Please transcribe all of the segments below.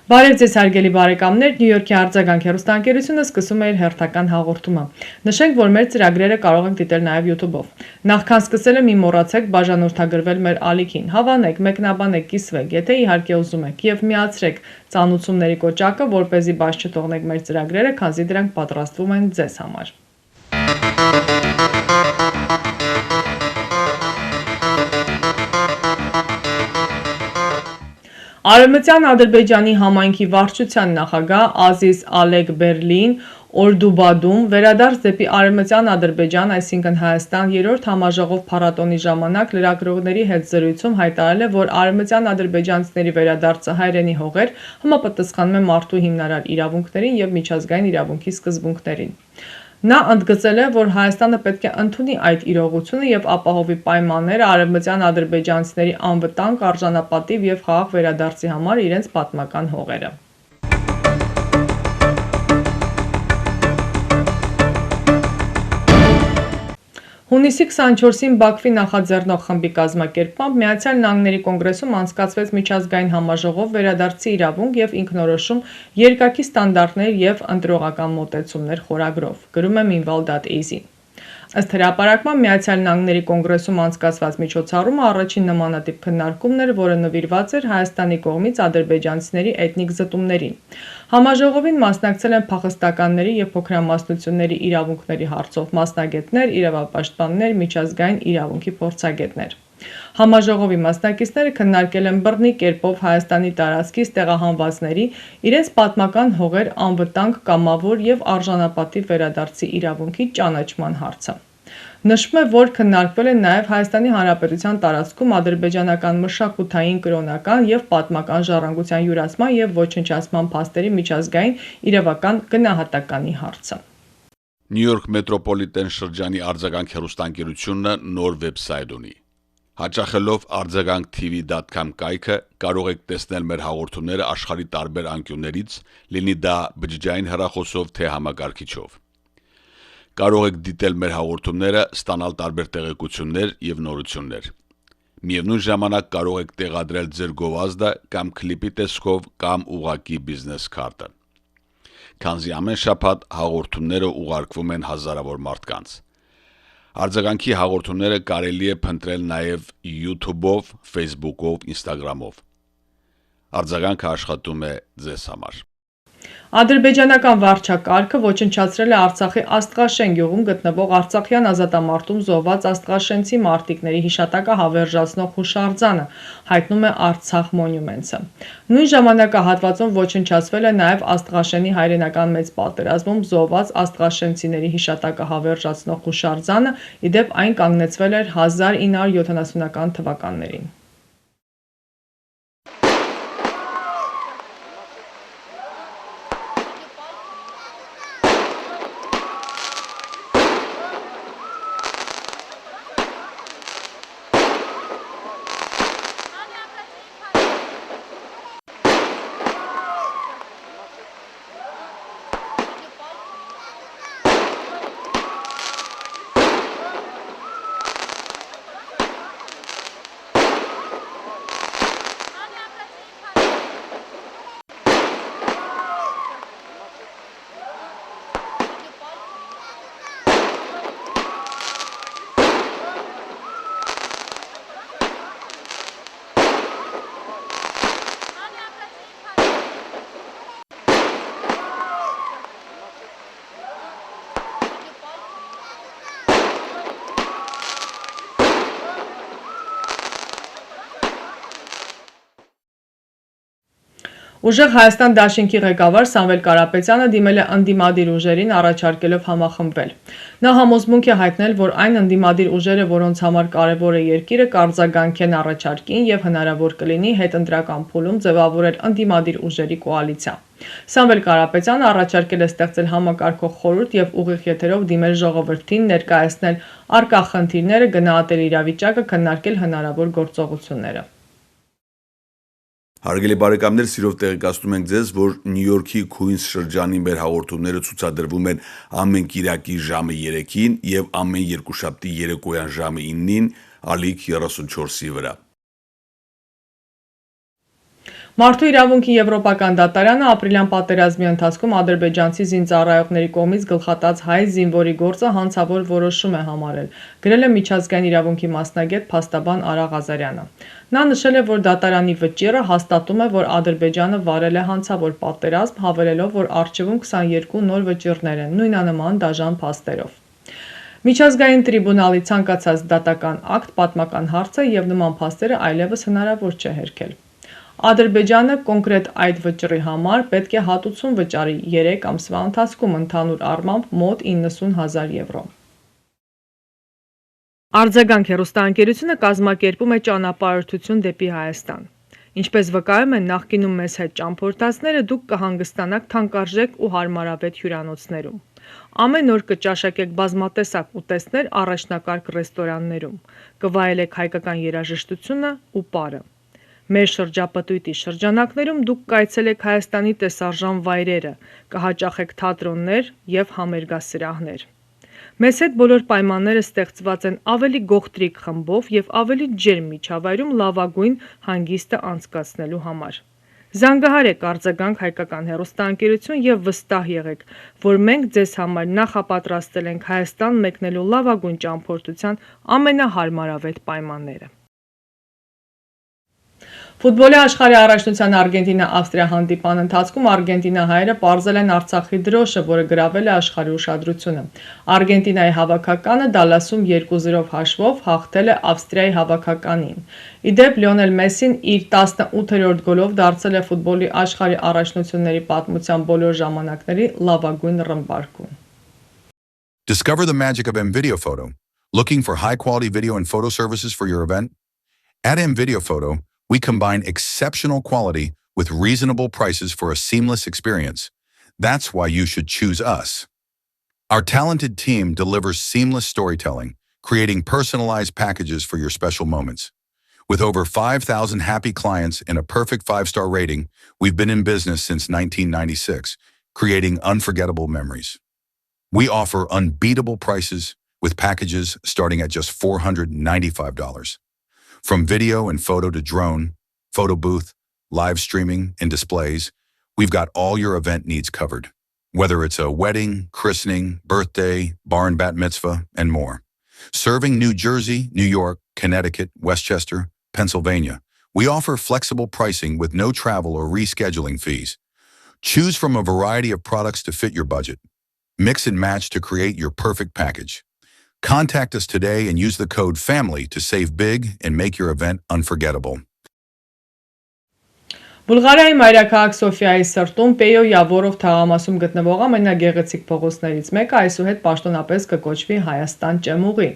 Բարև ձեզ հարգելի բարեկամներ, Նյու Յորքի արձագանք հեռուստաընկերությունը սկսում է իր հերթական հաղորդումը։ Նշենք, որ մեր ծրագրերը կարող եք դիտել նաև YouTube-ով։ Նախքան սկսելը մի մոռացեք բաժանորդագրվել մեր ալիքին։ Հավանեք, մեկնաբանեք, կիսվեք, եթե իհարկե ուզում եք, եւ միացրեք ծանուցումների կոճակը, որպեսզի բաց չթողնեք մեր ծրագրերը, քանզի դրանք պատրաստվում են ձեզ համար։ Արևմտյան Ադրբեջանի համայնքի վարչության նախագահ Ազիզ Ալեքբերլին Օրդուբադում վերադարձ դեպի Արևմտյան Ադրբեջան, այսինքն Հայաստան, երրորդ համաժողով փառատոնի ժամանակ լրագրողների հետ զրույցում հայտարարել է, որ արևմտյան ադրբեջանցիների վերադարձը հայրենի հողեր համապատասխանում է մարդու հիմնարար իրավունքներին եւ միջազգային իրավունքի սկզբունքներին։ Նա ընդգծել է, որ Հայաստանը պետք է ընդունի այդ իրողությունը եւ ապահովի պայմանները արևմտյան ադրբեջանցիների անվտանգ, արժանապատիվ եւ խաղաղ վերադարձի համար իրենց պատմական հողերը։ Հունիսի 24-ին Բաքվի նախաձեռնող խմբի կազմակերպմամբ Միացյալ Նահանգների կոնգրեսում անցկացվեց միջազգային համաժողով վերադարձի իրավունք եւ ինքնորոշում երկակի ստանդարտներ եւ ընտրողական մոտեցումներ խորագրով, գրում է Minval.az-ը։ Ըստ հրապարակման Միացյալ Նահանգների կոնգրեսում անցկացված միջոցառումը առաջին նմանատիպ քննարկումն էր, որը նվիրված էր Հայաստանի կողմից ադրբեջանցիների էթնիկ զտումներին։ Համաժողովին մասնակցել են փախստականների եւ փոքրամասնությունների իրավունքների հարցով մասնագետներ, իրավապաշտպաններ, միջազգային իրավունքի փորձագետներ։ Համաժողովի մասնակիցները քննարկել են բռնի կերպով Հայաստանի տարածքից տեղահանվածների իրենց պատմական հողեր անվտանգ, կամավոր եւ արժանապատիվ վերադարձի իրավունքի ճանաչման հարցը։ Նշվում է, որ քննարկվել է նաև Հայաստանի Հանրապետության տարածքում ադրբեջանական մշակութային, կրոնական եւ պատմական ժառանգության յուրացման եւ ոչնչացման փաստերի միջազգային իրավական գնահատականի հարցը։ Նյու Յորք մետրոպոլիտեն շրջանի արձագանք հեռուստաընկերությունը նոր վեբսայթ ունի։ Հաճախելով արձագանk.tv.com կայքը կարող եք տեսնել մեր հաղորդումները աշխարհի տարբեր անկյուններից, լինի դա բջջային հեռախոսով թե համակարգիչով։ Կարող եք դիտել մեր հաղորդումները, ստանալ տարբեր տեղեկություններ եւ նորություններ։ Միևնույն ժամանակ կարող եք տեղադրել ձեր գովազդը կամ քլիպի տեսքով կամ ուղղակի բիզնես քարտը։ Քանզի ամեն շաբաթ հաղորդումները ուղարկվում են հազարավոր մարդկանց։ Արձագանքի հաղորդումները կարելի է փնտրել նաև YouTube-ով, Facebook-ով, Instagram-ով։ Արձագանքը աշխատում է ձեզ համար։ Ադրբեջանական վարչակարգը ոչնչացրել է Արցախի Աստղաշեն գյուղում գտնվող Արցախյան ազատամարտում զոհված աստղաշենցի մարտիկների հիշատակը հավերժացնող հուշարձանը, հայտնում է Արցախ Մոնումենտսը։ Նույն ժամանակահատվածում ոչնչացվել է նաև Աստղաշենի հայրենական մեծ պատերազմում զոհված աստղաշենցիների հիշատակը հավերժացնող հուշարձանը, ի դեպ այն կանգնեցվել էր 1970-ական թվականներին։ Ուժեղ Հայաստան դաշինքի ղեկավար Սամվել Կարապետյանը դիմել է ընդդիմադիր ուժերին առաջարկելով համախմբվել։ Նա համոզմունք է հայտնել, որ այն ընդդիմադիր ուժերը, որոնց համար կարևոր է երկիրը, կարձագանքեն առաջարկին եւ հնարավոր կլինի հետընտրական փուլում ձևավորել ընդդիմադիր ուժերի կոալիցիա։ Սամվել Կարապետյանը առաջարկել է ստեղծել համակարգող խորհուրդ եւ ուղիղ եթերով դիմել ժողովրդին, ներկայացնել առկա խնդիրները, գնահատել իրավիճակը, քննարկել հնարավոր գործողությունները։ Հարգելի բարեկամներ, սիրով տեղեկացնում ենք ձեզ, որ Նյու Յորքի Քուինս շրջանի մեր հաղորդումները ցուցադրվում են ամեն կիրակի ժամը 3-ին եւ ամեն երկուշաբթի երեկոյան ժամը 9-ին ալիք 34-ի վրա։ Մարդու իրավունքի Եվրոպական դատարանը ապրիլյան պատերազմի ընթացքում ադրբեջանցի զինծառայողների կողմից գլխատած հայ զինվորի գործը հանցավոր որոշում է համարել, գրել է միջազգային իրավունքի մասնագետ փաստաբան Արա Ղազարյանը։ Նա նշել է, որ դատարանի վճիռը հաստատում է, որ Ադրբեջանը վարել է հանցավոր պատերազմ, հավելելով, որ առջևում 22 նոր վճիռներ են, նույնանման դաժան փաստերով։ Միջազգային տրիբունալի ցանկացած դատական ակտ պատմական հարց է եւ նման փաստերը այլևս հնարավոր չէ հերքել։ Ադրբեջանը կոնկրետ այդ վճռի համար պետք է հատուցում վճարի 3 ամսվա ընթացքում ընդհանուր առմամբ մոտ 90,000 եվրո։ Արձագանք հեռուստաընկերությունը կազմակերպում է ճանապարհորդություն դեպի Հայաստան։ Ինչպես վկայում են նախկինում մեզ հետ ճամփորդածները, դուք կհանգստանաք թանկարժեք ու հարմարավետ հյուրանոցներում։ Ամեն օր կճաշակեք բազմատեսակ ուտեստներ առաջնակարգ ռեստորաններում, կվայելեք հայկական երաժշտությունը ու պարը։ Մեր շրջապտույտի շրջանակներում դուք կայցելեք Հայաստանի տեսարժան վայրերը, կհաճախեք թատրոններ եւ համերգասրահներ։ Մեզ հետ բոլոր պայմանները ստեղծված են ավելի գողտրիկ խմբով եւ ավելի ջերմ միջավայրում լավագույն հանգիստը անցկացնելու համար։ Զանգահարեք Արձագանք հայկական հեռուստաընկերություն եւ վստահ եղեք, որ մենք ձեզ համար նախապատրաստել ենք Հայաստան մեկնելու լավագույն ճամփորդության ամենահարմարավետ պայմանները։ Ֆուտբոլի աշխարհի առաջնության Արգենտինա-Ավստրիա հանդիպան ընթացքում արգենտինահայերը պարզել են Արցախի դրոշը, որը գրավել է աշխարհի ուշադրությունը։ Արգենտինայի հավաքականը Դալասում 2-0 հաշվով հաղթել է Ավստրիայի հավաքականին։ Ի դեպ Լիոնել Մեսսին իր 18-րդ գոլով դարձել է ֆուտբոլի աշխարհի առաջնությունների պատմության բոլոր ժամանակների լավագույն ռմբարկուն։ Discover the magic of M-Video Photo. Looking for high-quality video and photo services for your event? At M-Video Photo, we combine exceptional quality with reasonable prices for a seamless experience. That's why you should choose us. Our talented team delivers seamless storytelling, creating personalized packages for your special moments. With over 5,000 happy clients and a perfect 5-star rating, we've been in business since 1996, creating unforgettable memories. We offer unbeatable prices with packages starting at just $495. From video and photo to drone, photo booth, live streaming, and displays, we've got all your event needs covered. Whether it's a wedding, christening, birthday, bar and bat mitzvah, and more. Serving New Jersey, New York, Connecticut, Westchester, Pennsylvania, we offer flexible pricing with no travel or rescheduling fees. Choose from a variety of products to fit your budget. Mix and match to create your perfect package. Contact us today and use the code FAMILY to save big and make your event unforgettable. Բուլղարիայի մայրաքաղաք Սոֆիայի սրտում Պեյո Յավորով թաղամասում գտնվող ամենագեղեցիկ փողոցներից մեկը այսուհետ պաշտոնապես կկոչվի Հայաստան ճեմուղի։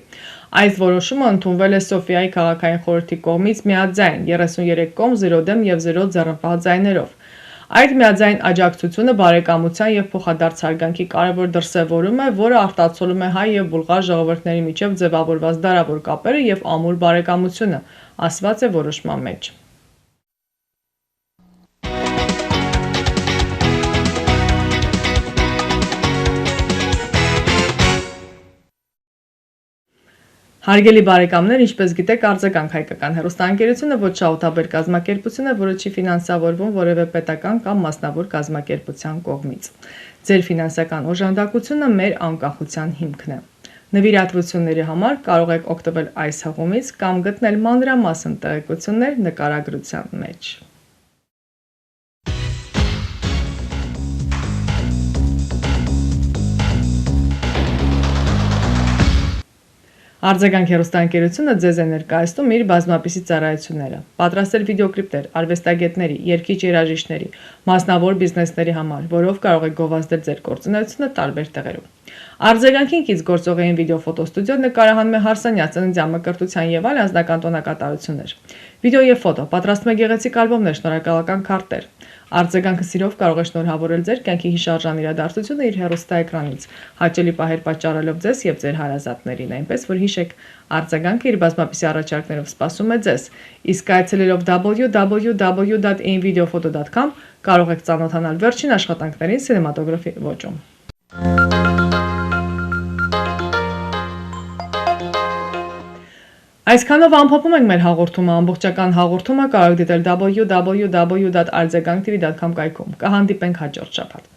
Այս որոշումը ընդունվել է Սոֆիայի քաղաքային խորհրդի կողմից միաձայն 33 կողմ 0 դեմ եւ 0 ձեռնպահ ձայներով։ Այդ միաձայն աջակցությունը բարեկամության եւ փոխադարձ հարգանքի կարևոր դրսեւորում է, որը արտացոլում է հայ եւ բուլղար ժողովուրդների միջև ձևավորված դարավոր կապերը եւ ամուր բարեկամությունը, ասված է որոշման մեջ։ Հարգելի բարեկամներ, ինչպես գիտեք, Արձագանք հայկական հեռուստաընկերությունը ոչ շահութաբեր կազմակերպություն է, որը չի ֆինանսավորվում որևէ պետական կամ մասնավոր կազմակերպության կողմից։ Ձեր ֆինանսական օժանդակությունը մեր անկախության հիմքն է։ Նվիրատվությունների համար կարող եք օգտվել այս հղումից կամ գտնել մանրամասն տեղեկություններ նկարագրության մեջ։ Արձագանք հեռուստաընկերությունը ձեզ է ներկայացնում իր բազմապիսի ծառայությունները։ Պատրաստել վիդեոկլիպներ արվեստագետների, երգիչ երաժիշտների, մասնավոր բիզնեսների համար, որով կարող եք գովազդել ձեր գործունեությունը տարբեր տեղերում։ Արձագանքին կից գործողային վիդեոֆոտոստուդիո նկարահանում է Հարսանյաց ծննդյան մկրտության եւ այլ անձնական տոնակատարություններ։ Վիդեո եւ ֆոտո պատրաստում է գեղեցիկ ալբոմներ, շնորհակալական քարտեր։ Արձագանքը սիրով կարող է շնորհավորել ձեր կյանքի հիշարժան իրադարձությունը իր հեռուստաէկրանից, հաճելի պահեր պատճառելով ձեզ եւ ձեր հարազատներին, այնպես որ հիշեք, Արձագանքը իր բազմապիսի առաջարկներով սպասում է ձեզ, իսկ այցելելով www.invideophoto.com կարող եք ծանոթանալ վերջին աշխատանքներին սինեմատոգրաֆի ոճում։ Այսքանով ամփոփում ենք մեր հաղորդումը, ամբողջական հաղորդումը կարող դիտել www.arzeganktv.com կայքում։ Կհանդիպենք հաջորդ շաբաթ։